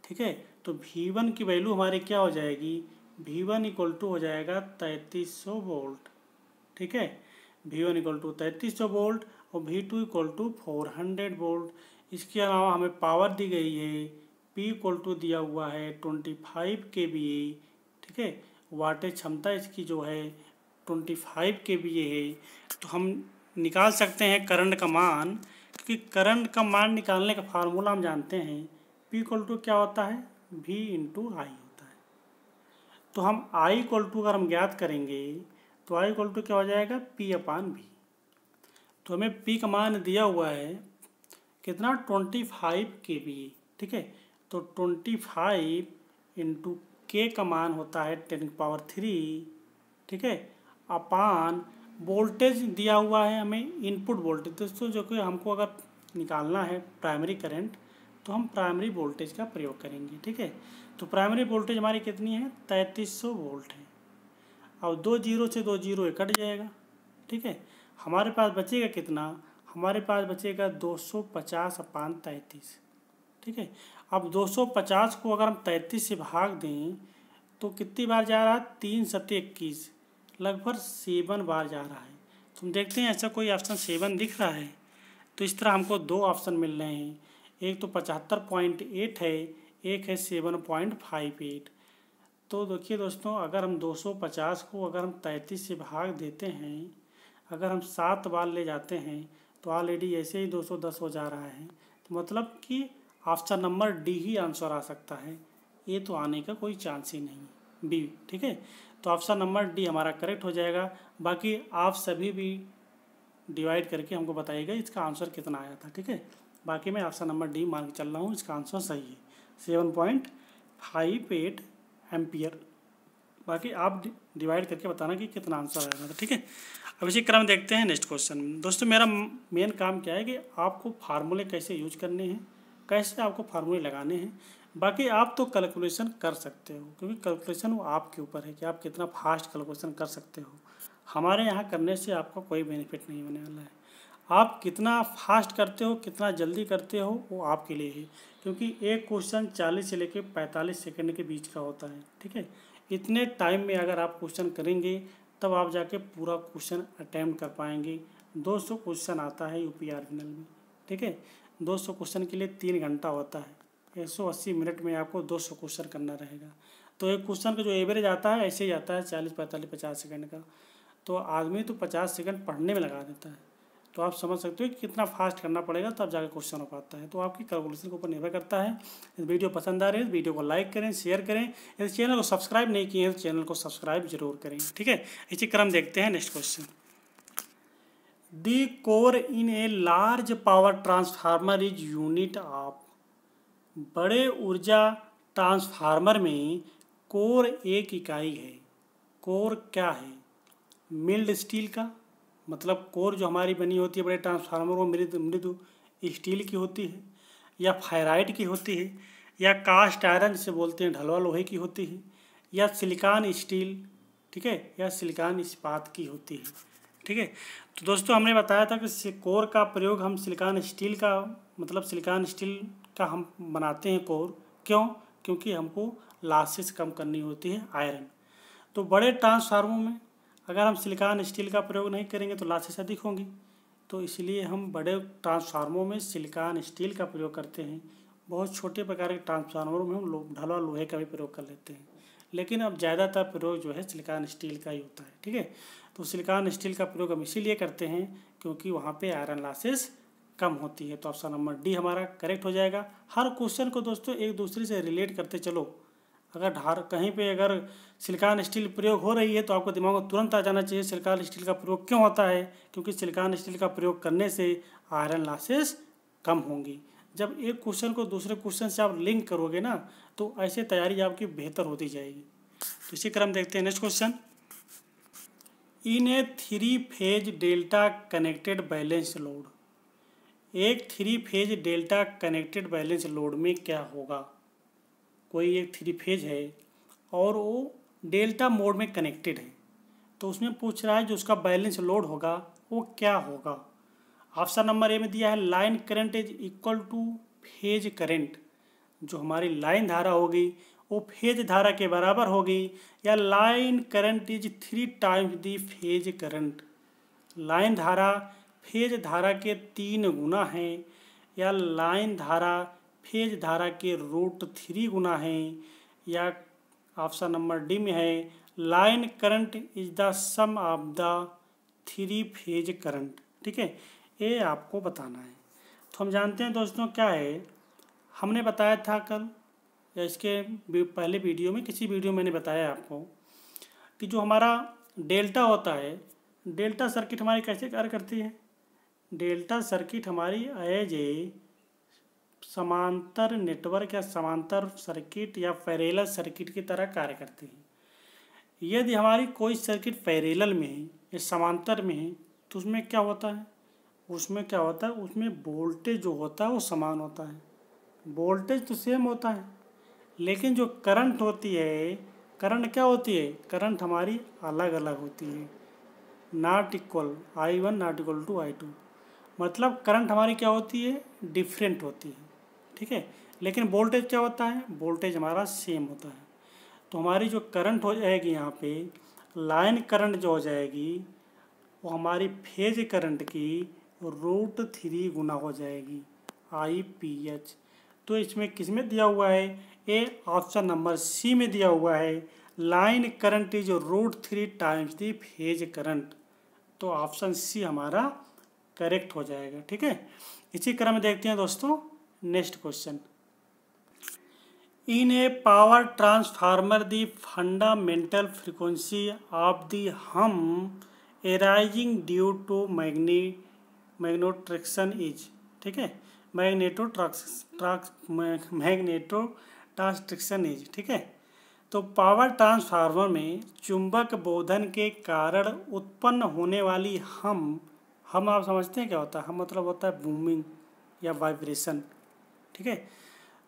[SPEAKER 1] ठीक है। तो V1 की वैल्यू हमारी क्या हो जाएगी, V1 इक्वल टू हो जाएगा 3300 वोल्ट, ठीक है। V1 इक्वल टू 3300 वोल्ट और V2 इक्वल टू 400 वोल्ट। इसके अलावा हमें पावर दी गई है, P इक्वल टू दिया हुआ है 25 kVA, ठीक है। वाटेज क्षमता इसकी जो है 25 kVA है। तो हम निकाल सकते हैं करंट का मान, क्योंकि करंट का मान निकालने का फार्मूला हम जानते हैं, P इक्वल टू क्या होता है, V इंटू आई होता है। तो हम I इक्वल टू अगर हम ज्ञात करेंगे तो I इक्वल टू क्या हो जाएगा, P/V। तो हमें P का मान दिया हुआ है कितना, 25 kVA, ठीक है। तो 25 इंटू K का मान होता है 10⁻3, ठीक है, अपान वोल्टेज दिया हुआ है हमें इनपुट वोल्टेज। दोस्तों जो कि हमको अगर निकालना है प्राइमरी करंट तो हम प्राइमरी वोल्टेज का प्रयोग करेंगे, ठीक है। तो प्राइमरी वोल्टेज हमारी कितनी है, 3300 वोल्ट है। अब 2 जीरो से 2 जीरो कट जाएगा, ठीक है। हमारे पास बचेगा कितना, हमारे पास बचेगा 250/33, ठीक है। अब 250 को अगर हम 33 से भाग दें तो कितनी बार जा रहा है, 3 सत्ते 21, लगभग 7 बार जा रहा है। तो हम देखते हैं ऐसा कोई ऑप्शन 7 दिख रहा है। तो इस तरह हमको दो ऑप्शन मिल रहे हैं, एक तो 75.8 है, एक है 7.58। तो देखिए दोस्तों, अगर हम 250 को अगर हम 33 से भाग देते हैं, अगर हम 7 बार ले जाते हैं तो ऑलरेडी ऐसे ही 210 हो जा रहा है। तो मतलब कि ऑप्शन नंबर डी ही आंसर आ सकता है, ये तो आने का कोई चांस ही नहीं, बी, ठीक है। तो ऑप्शन नंबर डी हमारा करेक्ट हो जाएगा। बाकी आप सभी भी डिवाइड करके हमको बताइएगा इसका आंसर कितना आया था, ठीक है। बाकी मैं ऑप्शन नंबर डी मान के चल रहा हूँ, इसका आंसर सही है 7.58 एम्पियर। बाकी आप डिवाइड करके बताना कि कितना आंसर आया था, ठीक है। अब इसी क्रम देखते हैं नेक्स्ट क्वेश्चन। दोस्तों मेरा मेन काम क्या है कि आपको फार्मूले कैसे यूज करने हैं, कैसे आपको फार्मूले लगाने हैं। बाकी आप तो कैलकुलेशन कर सकते हो, क्योंकि कैलकुलेशन वो आपके ऊपर है कि आप कितना फास्ट कैलकुलेशन कर सकते हो। हमारे यहाँ करने से आपका कोई बेनिफिट नहीं होने वाला है। आप कितना फास्ट करते हो, कितना जल्दी करते हो, वो आपके लिए है, क्योंकि एक क्वेश्चन 40 से लेकर 45 सेकंड के बीच का होता है, ठीक है। इतने टाइम में अगर आप क्वेश्चन करेंगे तब आप जाके पूरा क्वेश्चन अटैम्प्ट कर पाएंगे। 200 क्वेश्चन आता है यूपीआरएनएल में, ठीक है। 200 क्वेश्चन के लिए 3 घंटा होता है, 180 मिनट में आपको 200 क्वेश्चन करना रहेगा। तो एक क्वेश्चन का जो एवरेज आता है ऐसे ही आता है 40, 45, 50 सेकंड का। तो आदमी तो 50 सेकंड पढ़ने में लगा देता है, तो आप समझ सकते हो कि कितना फास्ट करना पड़ेगा तब जाकर क्वेश्चन हो पाता है। तो आपकी कैलकुलेशन के ऊपर निर्भर करता है। इस वीडियो पसंद आ रही है तो वीडियो को लाइक करें, शेयर करें। यदि चैनल को सब्सक्राइब नहीं किए हैं तो चैनल को सब्सक्राइब जरूर करें। ठीक है, इसी क्रम देखते हैं next question. The core in a large power transformer is unit of. बड़े ऊर्जा ट्रांसफार्मर में कोर एक इकाई है। कोर क्या है? मिल्ड स्टील का, मतलब कोर जो हमारी बनी होती है बड़े ट्रांसफार्मर वो मृदु स्टील की होती है, या फायराइट की होती है, या कास्ट आयरन जिसे बोलते हैं ढलवा लोहे की होती है, या सिलिकॉन स्टील, ठीक है, या सिलिकॉन इस्पात की होती है। ठीक है, तो दोस्तों हमने बताया था कि कोर का प्रयोग हम सिलिकॉन स्टील का, मतलब सिलिकॉन स्टील का हम बनाते हैं कोर। क्यों? क्योंकि हमको लॉसेस कम करनी होती है आयरन। तो बड़े ट्रांसफार्मरों में अगर हम सिलिकॉन स्टील का प्रयोग नहीं करेंगे तो लॉसेस अधिक होंगी, तो इसलिए हम बड़े ट्रांसफार्मरों में सिलिकॉन स्टील का प्रयोग करते हैं। बहुत छोटे प्रकार के ट्रांसफार्मरों में हम ढलवा लोहे का भी प्रयोग कर लेते हैं, लेकिन अब ज़्यादातर प्रयोग जो है सिलिकॉन स्टील का ही होता है। ठीक है, तो सिलिकॉन स्टील का प्रयोग हम इसीलिए करते हैं क्योंकि वहाँ पे आयरन लॉसेस कम होती है। तो ऑप्शन नंबर डी हमारा करेक्ट हो जाएगा। हर क्वेश्चन को दोस्तों एक दूसरे से रिलेट करते चलो। अगर कहीं पे अगर सिलिकॉन स्टील प्रयोग हो रही है तो आपको दिमाग में तुरंत आ जाना चाहिए सिलिकॉन स्टील का प्रयोग क्यों होता है, क्योंकि सिलिकॉन स्टील का प्रयोग करने से आयरन लॉसेस कम होंगी। जब एक क्वेश्चन को दूसरे क्वेश्चन से आप लिंक करोगे ना तो ऐसे तैयारी आपकी बेहतर होती जाएगी। तो इसी क्रम देखते हैं नेक्स्ट क्वेश्चन। इन ए 3 phase delta connected balance load. एक 3 phase delta connected balance load में क्या होगा? कोई एक 3 फेज है और वो डेल्टा मोड में कनेक्टेड है, तो उसमें पूछ रहा है जो उसका बैलेंस लोड होगा वो क्या होगा। ऑप्शन नंबर ए में दिया है line current is equal two phase current. जो हमारी लाइन धारा होगी वो फेज धारा के बराबर होगी, या line current is 3 times the phase current. Line धारा फेज धारा के 3 गुना है, या लाइन धारा फेज धारा के √3 गुना है, या ऑप्शन नंबर डी में है line current is the sum of the 3 phase current. ठीक है, ये आपको बताना है। तो हम जानते हैं दोस्तों क्या है, हमने बताया था कल या इसके पहले वीडियो में, किसी वीडियो में मैंने बताया आपको कि जो हमारा डेल्टा होता है, डेल्टा सर्किट हमारी कैसे कार्य करती है। डेल्टा सर्किट हमारी एज ए समांतर नेटवर्क या समांतर सर्किट या पैरेलल सर्किट की तरह कार्य करती है। यदि हमारी कोई सर्किट पैरेलल में है या समांतर में है तो उसमें क्या होता है, उसमें वोल्टेज जो होता है वो समान होता है। वोल्टेज तो सेम होता है, लेकिन जो करंट होती है, करंट क्या होती है, करंट हमारी अलग अलग होती है। Not equal, I1 not equal to I2, मतलब करंट हमारी क्या होती है, डिफरेंट होती है। ठीक है, लेकिन वोल्टेज क्या होता है, वोल्टेज हमारा सेम होता है। तो हमारी जो करंट हो जाएगी यहाँ पे, लाइन करंट जो हो जाएगी वो हमारी फेज करंट की √3 गुना हो जाएगी, IPH। तो इसमें किस में दिया हुआ है, ये ऑप्शन नंबर सी में दिया हुआ है, line current is √3 times the phase current. तो ऑप्शन सी हमारा करेक्ट हो जाएगा। ठीक है, इसी क्रम में देखते हैं दोस्तों next question. In A power transformer the fundamental frequency of the हम एराइजिंग ड्यू टू मैग्नेटोट्रैक्शन इज। ठीक है, मैग्नेटोट्रांसट्रैक्शन इज। ठीक है, तो पावर ट्रांसफार्मर में चुंबक बोधन के कारण उत्पन्न होने वाली हम आप समझते हैं क्या होता है, हम मतलब होता है बूमिंग या वाइब्रेशन। ठीक है,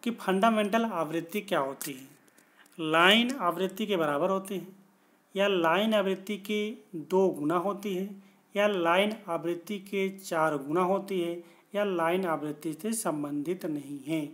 [SPEAKER 1] कि फंडामेंटल आवृत्ति क्या होती है, लाइन आवृत्ति के बराबर होती है, या लाइन आवृत्ति के 2 गुना होती है, या लाइन आवृत्ति के 4 गुना होती है, या लाइन आवृत्ति से संबंधित नहीं है।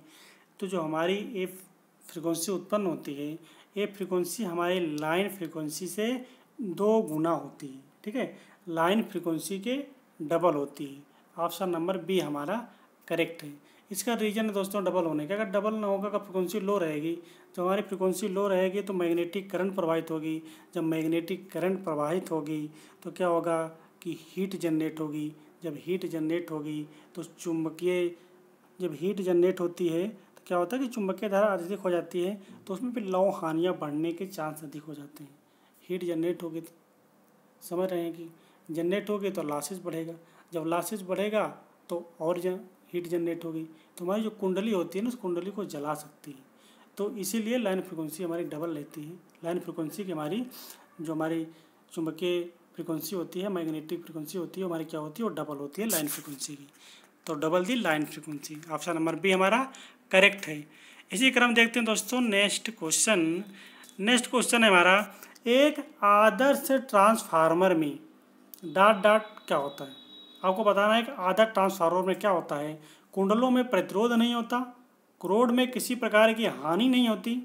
[SPEAKER 1] तो जो हमारी ये फ्रीक्वेंसी उत्पन्न होती है, ये फ्रीक्वेंसी हमारी लाइन फ्रीक्वेंसी से 2 गुना होती है। ठीक है, लाइन फ्रीक्वेंसी के डबल होती है। ऑप्शन नंबर बी हमारा करेक्ट है। इसका रीजन है दोस्तों डबल होने का। अगर डबल ना होगा, अगर फ्रिक्वेंसी लो रहेगी, तो हमारी फ्रिक्वेंसी लो रहेगी तो मैग्नेटिक करंट प्रवाहित होगी। जब मैग्नेटिक करंट प्रवाहित होगी तो क्या होगा कि हीट जनरेट होगी, जब हीट जनरेट होगी तो चुंबकीय, जब हीट जनरेट होती है तो क्या होता है कि चुंबकीय धारा अधिक हो जाती है, तो उसमें फिर लौ हानियाँ बढ़ने के चांस अधिक हो जाते हैं। हीट जनरेट होगी तो समझ रहे हैं कि जनरेट होगी तो लॉसेज बढ़ेगा, जब लॉसेज बढ़ेगा तो और हीट जनरेट होगी तो हमारी जो कुंडली होती है ना उस कुंडली को जला सकती है। तो इसीलिए लाइन फ्रिक्वेंसी हमारी डबल रहती है। लाइन फ्रिक्वेंसी की हमारी जो हमारी चुंबकीय फ्रिक्वेंसी होती है, मैग्नेटिक फ्रिक्वेंसी होती है, हमारी क्या होती है वो डबल होती है लाइन फ्रिक्वेंसी की। तो double the line frequency, option number B हमारा करेक्ट है। इसी क्रम देखते हैं दोस्तों नेक्स्ट क्वेश्चन। नेक्स्ट क्वेश्चन है हमारा, एक आदर्श ट्रांसफार्मर में डॉट डॉट क्या होता है। आपको बताना है कि आदर्श ट्रांसफार्मर में क्या होता है। कुंडलों में प्रतिरोध नहीं होता, क्रोड में किसी प्रकार की हानि नहीं होती,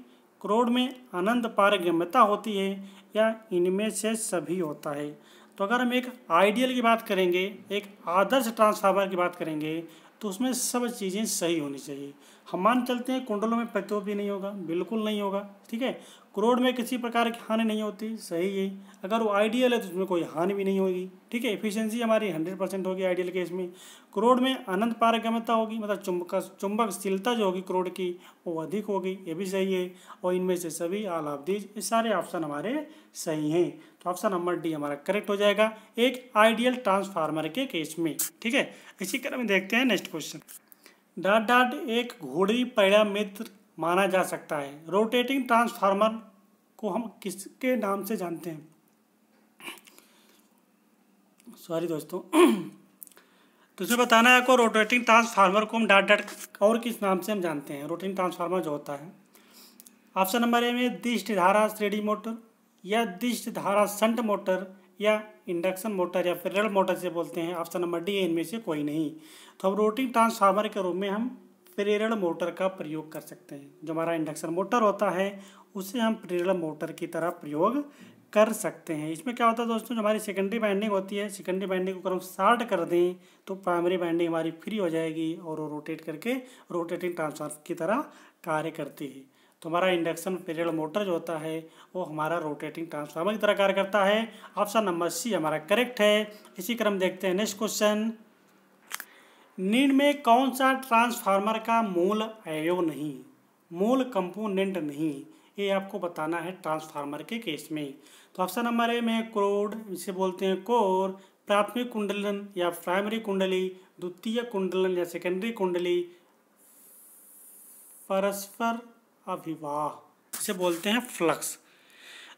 [SPEAKER 1] क्रोड में अनंत पारगम्यता होती है, या इनमें से सभी होता है। तो अगर हम एक आइडियल की बात करेंगे, एक आदर्श ट्रांसफार्मर की बात करेंगे, तो उसमें सब चीज़ें सही होनी चाहिए। हम मान चलते हैं कुंडलों में प्रतिरोध भी नहीं होगा, बिल्कुल नहीं होगा, ठीक है। क्रोड में किसी प्रकार की हानि नहीं होती, सही है। अगर वो आइडियल है तो उसमें कोई हानि भी नहीं होगी, ठीक है। एफिशिएंसी हमारी 100% होगी आइडियल केस में। क्रोड में अनंत पारगम्यता होगी, मतलब चुंबकशीलता जो होगी क्रोड की वो अधिक होगी, ये भी सही है। और इनमें से सभी ऑल ऑफ दीज, ये सारे ऑप्शन हमारे सही हैं। तो ऑप्शन नंबर डी हमारा करेक्ट हो जाएगा एक आइडियल ट्रांसफार्मर के केस में, ठीक है। इसी क्रम में देखते हैं नेक्स्ट क्वेश्चन। डॉट डॉट एक घूर्णी परिणाम मित्र माना जा सकता है। रोटेटिंग ट्रांसफार्मर को हम किसके नाम से जानते हैं। सॉरी दोस्तों तो इसमें बताना है आपको, रोटेटिंग ट्रांसफार्मर को हम डॉट डॉट और किस नाम से हम जानते हैं। रोटेटिंग ट्रांसफार्मर जो होता है, ऑप्शन नंबर ए में दिष्ट धारा श्रेणी मोटर, या दिष्ट धारा शंट मोटर, या इंडक्शन मोटर, या पैरेलल मोटर से बोलते हैं। ऑप्शन नंबर डी है इनमें से कोई नहीं। तो हम रोटेटिंग ट्रांसफार्मर के रूप में हम पैरेलल मोटर का प्रयोग कर सकते हैं। जो हमारा इंडक्शन मोटर होता है उसे हम पैरेलल मोटर की तरह प्रयोग कर सकते हैं। इसमें क्या होता है दोस्तों, जो हमारी सेकेंडरी वाइंडिंग होती है, सेकेंडरी वाइंडिंग को अगर हम शॉर्ट कर दें तो प्राइमरी वाइंडिंग हमारी फ्री हो जाएगी और वो रोटेट करके रोटेटिंग ट्रांसफार्मर की तरह कार्य करती है। तो हमारा इंडक्शन पैरेलल मोटर जो होता है वो हमारा रोटेटिंग ट्रांसफार्मर की तरह कार्य करता है। ऑप्शन नंबर सी हमारा करेक्ट है। इसी क्रम देखते हैं नेक्स्ट क्वेश्चन। निम्न में कौन सा ट्रांसफार्मर का मूल अवयव नहीं, मूल कंपोनेंट नहीं, ये आपको बताना है ट्रांसफार्मर के केस में। तो ऑप्शन नंबर ए में क्रोड, इसे बोलते हैं कोर, प्राथमिक कुंडलन या प्राइमरी कुंडली, द्वितीय कुंडलन या सेकेंडरी कुंडली, परस्पर अभिवाह इसे बोलते हैं फ्लक्स।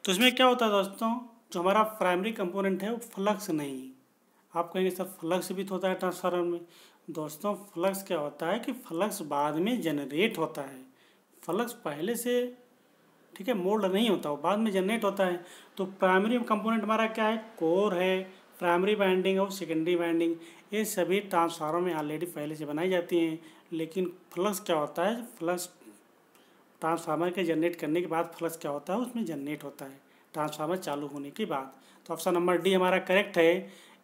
[SPEAKER 1] तो इसमें क्या होता है दोस्तों, जो हमारा प्राइमरी कंपोनेंट है वो फ्लक्स नहीं। आप कहेंगे सर फ्लक्स भी तो होता है ट्रांसफार्मर में। दोस्तों फ्लक्स क्या होता है कि फ्लक्स बाद में जनरेट होता है, फ्लक्स पहले से, ठीक है, मोल्ड नहीं होता, वो बाद में जनरेट होता है। तो प्राइमरी कंपोनेंट हमारा क्या है, कोर है, प्राइमरी वाइंडिंग और सेकेंडरी वाइंडिंग, ये सभी ट्रांसफार्मर में ऑलरेडी पहले से बनाई जाती हैं। लेकिन फ्लक्स क्या होता है, फ्लक्स ट्रांसफार्मर के जनरेट करने के बाद फ्लक्स क्या होता है उसमें जनरेट होता है ट्रांसफार्मर चालू होने के बाद। तो ऑप्शन नंबर डी हमारा करेक्ट है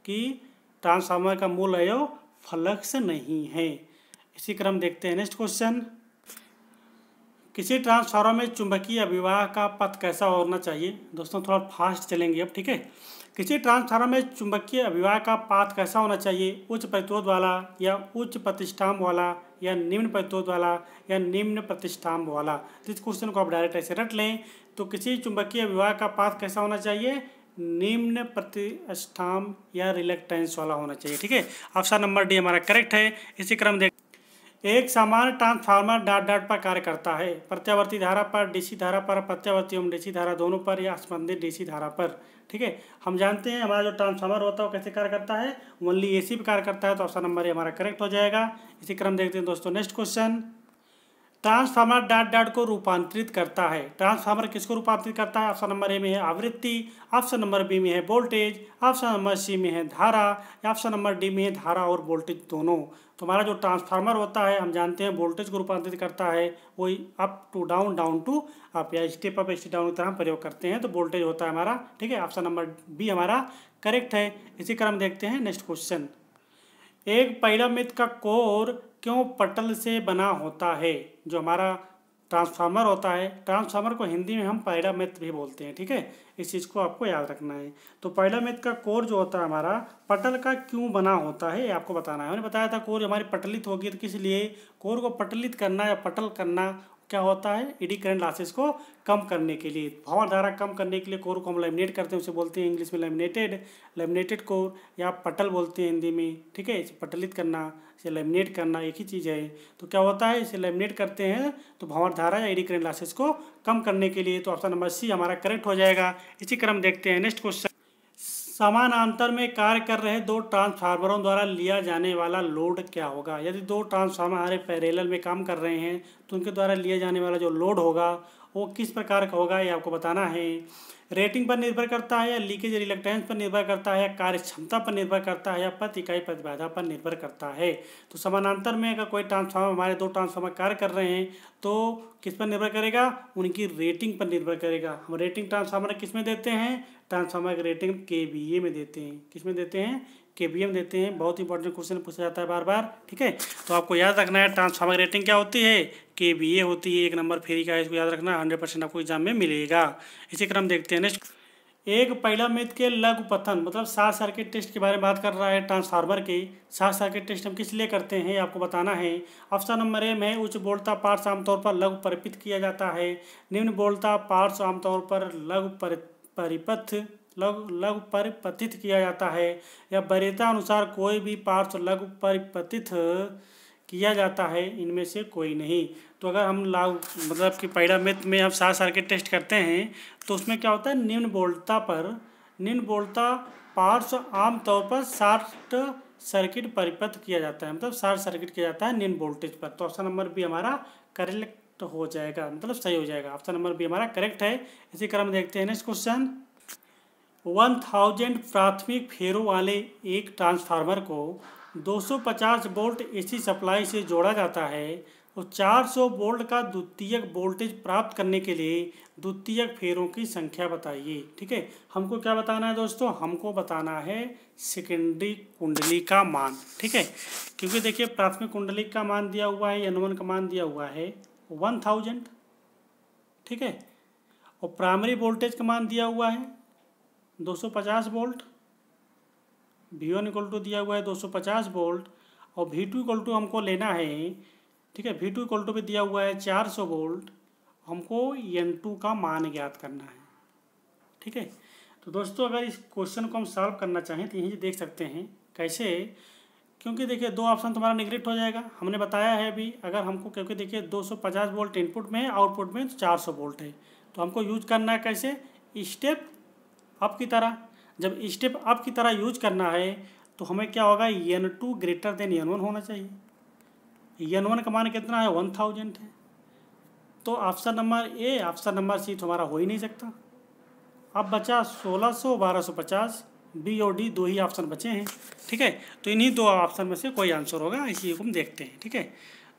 [SPEAKER 1] कि ट्रांसफार्मर का मूल अवयव फ्लक्स नहीं है। इसी क्रम देखते हैं नेक्स्ट क्वेश्चन। किसी ट्रांसफार्मर में चुंबकीय अभिवाह का पथ कैसा होना चाहिए। दोस्तों थोड़ा फास्ट चलेंगे अब, ठीक है। किसी ट्रांसफार्मर में चुंबकीय अभिवाह का पाथ कैसा होना चाहिए, उच्च प्रतिरोध वाला, या उच्च प्रतिष्ठाम्भ वाला, या निम्न प्रतिरोध वाला, या निम्न प्रतिष्ठाम्भ वाला। तो इस क्वेश्चन को आप डायरेक्ट ऐसे रट लें। तो किसी चुंबकीय अभिवाह का पाथ कैसा होना चाहिए, निम्न प्रतिष्ठाम्भ या रिलक्टेंस वाला होना चाहिए, ठीक है। ऑप्शन नंबर डी हमारा करेक्ट है। इसी क्रम देख, एक सामान्य ट्रांसफार्मर डॉट डॉट पर कार्य करता है, प्रत्यावर्ती धारा पर, डीसी धारा पर, प्रत्यावर्ती एवं डीसी धारा दोनों पर, या संबंधित डीसी धारा पर, ठीक है। हम जानते हैं हमारा जो ट्रांसफार्मर होता है वो कैसे कार्य करता है, ओनली एसी पर कार्य करता है। तो ऑप्शन नंबर ए हमारा करेक्ट हो जाएगा। इसी क्रम देखते हैं दोस्तों next question. Transformer dot dot को रूपांतरित करता है। ट्रांसफार्मर किसको रूपांतरित करता है, ऑप्शन नंबर ए में है आवृत्ति, ऑप्शन नंबर बी में है वोल्टेज, ऑप्शन नंबर सी में है धारा, ऑप्शन नंबर डी में है धारा और वोल्टेज दोनों। तो हमारा जो ट्रांसफार्मर होता है हम जानते हैं वोल्टेज को रूपांतरित करता है, वही up to down, down to up, या स्टेप अप स्टेप डाउन की तरह हम प्रयोग करते हैं। तो वोल्टेज होता है हमारा, ठीक है। ऑप्शन नंबर बी हमारा करेक्ट है। इसी क्रम देखते हैं नेक्स्ट क्वेश्चन। एक पैरामिड का कोर क्यों पटल से बना होता है। जो हमारा ट्रांसफार्मर होता है, ट्रांसफार्मर को हिंदी में हम पैरामिड भी बोलते हैं, ठीक है। इस चीज़ को आपको याद रखना है। तो पहला मैथ का कोर जो होता है हमारा पटल का क्यों बना होता है ये आपको बताना है। मैंने बताया था कोर हमारी पटलित होगी, तो किस लिए कोर को पटलित करना या पटल करना क्या होता है, एडी करंट लॉसेस को कम करने के लिए, भंवर धारा कम करने के लिए कोर को हम लैमिनेट करते हैं, उसे बोलते हैं इंग्लिश में लैमिनेटेड कोर या पटल बोलते हैं हिंदी में। ठीक है, इसे पटलित करना, इसे लैमिनेट करना एक ही चीज़ है। तो क्या होता है, इसे लैमिनेट करते हैं तो भंवर धारा या एडी करंट लॉसेस को कम करने के लिए। तो ऑप्शन नंबर सी हमारा करेक्ट हो जाएगा। इसी क्रम देखते हैं नेक्स्ट क्वेश्चन। समानांतर में कार्य कर रहे दो ट्रांसफार्मरों द्वारा लिया जाने वाला लोड क्या होगा। यदि दो ट्रांसफार्मर हमारे पैरेलल में काम कर रहे हैं तो उनके द्वारा लिया जाने वाला जो लोड होगा वो किस प्रकार का होगा ये आपको बताना है। रेटिंग पर निर्भर करता है या लीकेज रिलक्टेंस पर निर्भर करता है या कार्य क्षमता पर निर्भर करता है या प्रति इकाई प्रतिबाधा पर निर्भर करता है। तो समानांतर में अगर कोई ट्रांसफार्मर, हमारे दो ट्रांसफार्मर कार्य कर रहे हैं तो किस पर निर्भर करेगा, उनकी रेटिंग पर निर्भर करेगा। हम रेटिंग ट्रांसफार्मर किस में देते हैं, ट्रांसफार्मर की रेटिंग KVA में देते हैं। किस में देते हैं, KVA में देते हैं। बहुत इंपॉर्टेंट क्वेश्चन पूछा जाता है बार बार। ठीक है, तो आपको याद रखना है ट्रांसफार्मर की रेटिंग क्या होती है, KVA होती है। 1 नंबर फ्री का है, इसको याद रखना, 100% आपको एग्जाम में मिलेगा। इसी क्रम देखते हैं नेक्स्ट। एक पहला मैथ के लघुपथन मतलब शॉर्ट सर्किट टेस्ट के बारे में बात कर रहा है। ट्रांसफार्मर के शॉर्ट सर्किट टेस्ट हम किस लिए करते हैं आपको बताना है। ऑप्शन नंबर ए में उच्च वोल्टता पार्ट्स आमतौर पर लघु परिपथ किया जाता है, निम्न वोल्टता पार्ट्स आमतौर पर लघु परिपथित किया जाता है, या वरीयता अनुसार कोई भी पार्ट्स लघु परिपथित किया जाता है, इनमें से कोई नहीं। तो अगर हम मतलब कि पहला मैथ में हम शॉर्ट सर्किट टेस्ट करते हैं तो उसमें क्या होता है, निम्न वोल्टता पार्ट्स आमतौर पर शॉर्ट सर्किट परिपथ किया जाता है, मतलब शॉर्ट सर्किट किया जाता है निम्न वोल्टेज पर। तो ऑप्शन नंबर बी हमारा करेक्ट हो जाएगा, मतलब सही हो जाएगा। ऑप्शन नंबर बी हमारा करेक्ट है। इसी क्रम देखते हैं नेक्स्ट क्वेश्चन। 1000 प्राथमिक फेरों वाले एक ट्रांसफार्मर को 250 वोल्ट AC सप्लाई से जोड़ा जाता है और 400 वोल्ट का द्वितीयक वोल्टेज प्राप्त करने के लिए द्वितीयक फेरों की संख्या बताइए। ठीक है, हमको क्या बताना है दोस्तों, हमको बताना है सेकेंडरी कुंडली का मान। ठीक है, क्योंकि देखिए प्राथमिक कुंडली का मान दिया हुआ है, N1 का मान दिया हुआ है 1000। ठीक है, और प्राइमरी वोल्टेज का मान दिया हुआ है 250 वोल्ट, V1 इक्वल टू दिया हुआ है 250 वोल्ट, और V2 इक्वल टू हमको लेना है। ठीक है, V2 इक्वल टू भी दिया हुआ है 400 वोल्ट, हमको N2 का मान ज्ञात करना है। ठीक है, तो दोस्तों अगर इस क्वेश्चन को हम सॉल्व करना चाहें तो यहीं देख सकते हैं कैसे, क्योंकि देखिए दो ऑप्शन तुम्हारा निगलेक्ट हो जाएगा। हमने बताया है अभी, अगर हमको, क्योंकि देखिए 250 वोल्ट इनपुट में है, आउटपुट में 400 वोल्ट है, तो हमको यूज करना है कैसे, स्टेप अप की तरह। जब स्टेप अप की तरह यूज करना है तो हमें क्या होगा, N2 ग्रेटर देन N1 होना चाहिए। N1 का मान कितना है, 1000 है। तो option number A, option number C तो हमारा हो ही नहीं सकता। अब बचा 1600, 1250, बी और डी, दो ही ऑप्शन बचे हैं। ठीक है, तो इन्हीं दो ऑप्शन में से कोई आंसर होगा, इसी को हम देखते हैं। ठीक है,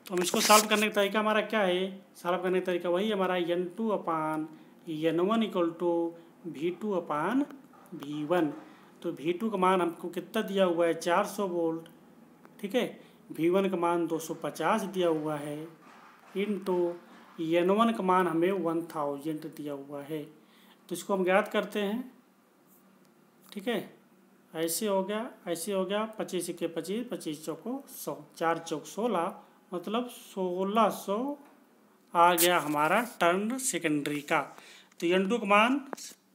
[SPEAKER 1] तो हम इसको सॉल्व करने का तरीका हमारा क्या है, सॉल्व करने का तरीका वही हमारा N2 upon N1 equal to V2 upon V1। तो V2 का मान हमको कितना दिया हुआ है, 400 वोल्ट। ठीक है, V1 का मान 250 दिया हुआ है, इनटू N1 का मान हमें 1000 दिया हुआ है। तो इसको हम ज्ञात करते हैं। ठीक है, ऐसे हो गया, ऐसे हो गया, 25 के 25, 25 चौको 100, 4 चौक 16, मतलब 1600 आ गया हमारा टर्न सेकेंडरी का। तो N2 का मान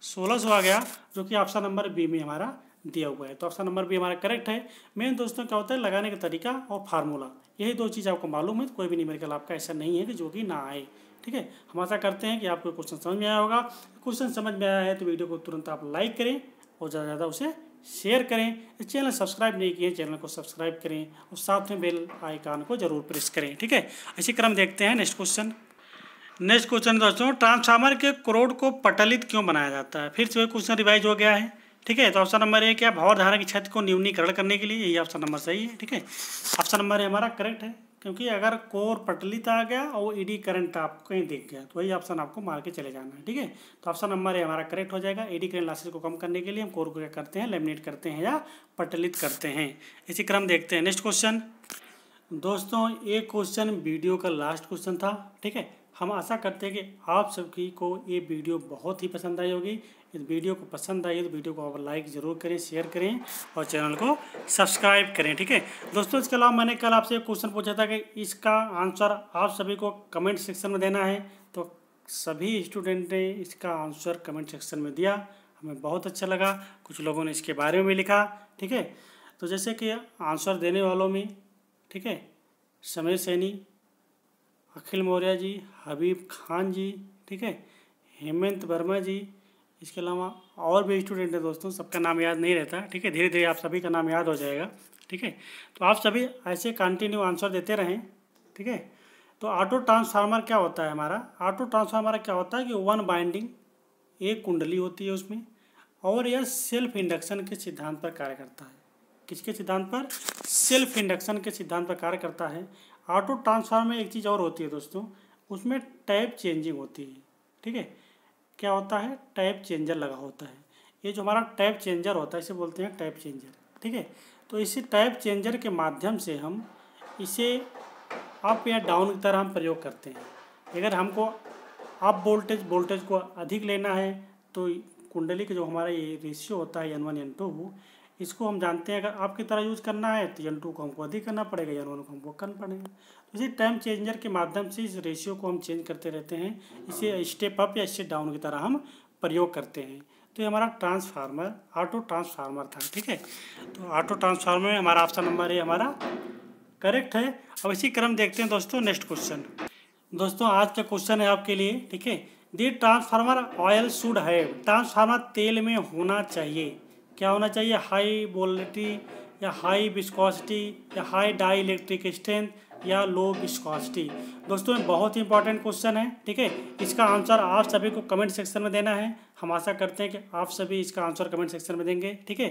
[SPEAKER 1] 1600 आ गया, जो कि ऑप्शन नंबर बी में हमारा दिया हुआ है। तो ऑप्शन नंबर बी हमारा करेक्ट है। मेन दोस्तों क्या होता है, लगाने का तरीका और फार्मूला, यही दो चीज़ आपको मालूम है तो कोई भी न्यूमेरिकल आपका ऐसा नहीं है कि जो कि ना आए। ठीक है, हम आशा करते हैं कि आपको क्वेश्चन समझ में आया होगा। क्वेश्चन समझ में आया है तो वीडियो को तुरंत आप लाइक करें और ज़्यादा से ज़्यादा उसे शेयर करें। इस चैनल सब्सक्राइब नहीं किए, चैनल को सब्सक्राइब करें और साथ में बेल आइकन को जरूर प्रेस करें। ठीक है, इसी क्रम देखते हैं नेक्स्ट क्वेश्चन। नेक्स्ट क्वेश्चन दोस्तों, ट्रांसफार्मर के कोरोड को पटलित क्यों बनाया जाता है। फिर से वही क्वेश्चन रिवाइज हो गया है। ठीक है, तो ऑप्शन नंबर ए क्या, भंवर धारा की क्षति को न्यूनीकरण करने के लिए, यही ऑप्शन नंबर सही है। ठीक है, ऑप्शन नंबर ए हमारा करेक्ट है, क्योंकि अगर कोर पटलित आ गया और एडी करंट आपको कहीं दिख गया तो वही ऑप्शन आपको मार के चले जाना है। ठीक है, तो ऑप्शन नंबर ए हमारा करेक्ट हो जाएगा। एडी करंट लॉसेस को कम करने के लिए हम कोर को क्या करते हैं, लेमिनेट करते हैं या पटलित करते हैं। इसी क्रम देखते हैं नेक्स्ट क्वेश्चन। दोस्तों एक क्वेश्चन वीडियो का लास्ट क्वेश्चन था। ठीक है, हम आशा करते हैं कि आप सभी को ये वीडियो बहुत ही पसंद आई होगी। इस वीडियो को पसंद आई तो वीडियो को आप लाइक ज़रूर करें, शेयर करें और चैनल को सब्सक्राइब करें। ठीक है दोस्तों, इसके अलावा मैंने कल आपसे एक क्वेश्चन पूछा था कि इसका आंसर आप सभी को कमेंट सेक्शन में देना है, तो सभी स्टूडेंट ने इसका आंसर कमेंट सेक्शन में दिया। हमें बहुत अच्छा लगा, कुछ लोगों ने इसके बारे में भी लिखा। ठीक है, तो जैसे कि आंसर देने वालों में, ठीक है, समय सैनी, अखिल मौर्य जी, हबीब खान जी, ठीक है, हेमंत वर्मा जी, इसके अलावा और भी स्टूडेंट हैं दोस्तों, सबका नाम याद नहीं रहता। ठीक है, धीरे धीरे आप सभी का नाम याद हो जाएगा। ठीक है, तो आप सभी ऐसे कंटिन्यू आंसर देते रहें। ठीक है, तो ऑटो ट्रांसफार्मर क्या होता है हमारा? ऑटो ट्रांसफार्मर क्या होता है कि वन बाइंडिंग, एक कुंडली होती है उसमें, और यह सेल्फ इंडक्शन के सिद्धांत पर कार्य करता है। किसके सिद्धांत पर? सेल्फ इंडक्शन के सिद्धांत पर कार्य करता है। ऑटो ट्रांसफार्मर में एक चीज़ और होती है दोस्तों, उसमें टैप चेंजिंग होती है। ठीक है, क्या होता है? टैप चेंजर लगा होता है। ये जो हमारा टैप चेंजर होता है इसे बोलते हैं टैप चेंजर। ठीक है, तो इसी टैप चेंजर के माध्यम से हम इसे अप या डाउन की तरह हम प्रयोग करते हैं। अगर हमको अप वोल्टेज को अधिक लेना है तो कुंडली का जो हमारा ये रेशियो होता है N1 N2, इसको हम जानते हैं। अगर आपकी तरह यूज़ करना है तो N2 को हमको अधिक करना पड़ेगा, N1 को हमको कम पड़ेगा। इसी टाइम चेंजर के माध्यम से इस रेशियो को हम चेंज करते रहते हैं। इसे स्टेप अप या स्टेप डाउन की तरह हम प्रयोग करते हैं। तो ये हमारा ट्रांसफार्मर ऑटो ट्रांसफार्मर था। ठीक है, तो ऑटो ट्रांसफार्मर में हमारा ऑप्शन नंबर ए हमारा करेक्ट है। अब इसी क्रम देखते हैं दोस्तों नेक्स्ट क्वेश्चन। दोस्तों आज का क्वेश्चन है आपके लिए। ठीक है, the transformer oil should have, transformer तेल में होना चाहिए। क्या होना चाहिए? हाई वोलेटिलिटी या हाई विस्कोसिटी या हाई डाई इलेक्ट्रिक स्ट्रेंथ या लो विस्कोसिटी। दोस्तों बहुत ही इंपॉर्टेंट क्वेश्चन है। ठीक है, इसका आंसर आप सभी को कमेंट सेक्शन में देना है। हम आशा करते हैं कि आप सभी इसका आंसर कमेंट सेक्शन में देंगे। ठीक है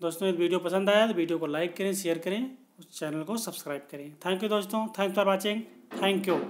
[SPEAKER 1] दोस्तों, ये वीडियो पसंद आया तो वीडियो को लाइक करें, शेयर करें, उस चैनल को सब्सक्राइब करें। थैंक यू दोस्तों, thanks for watching, thank you.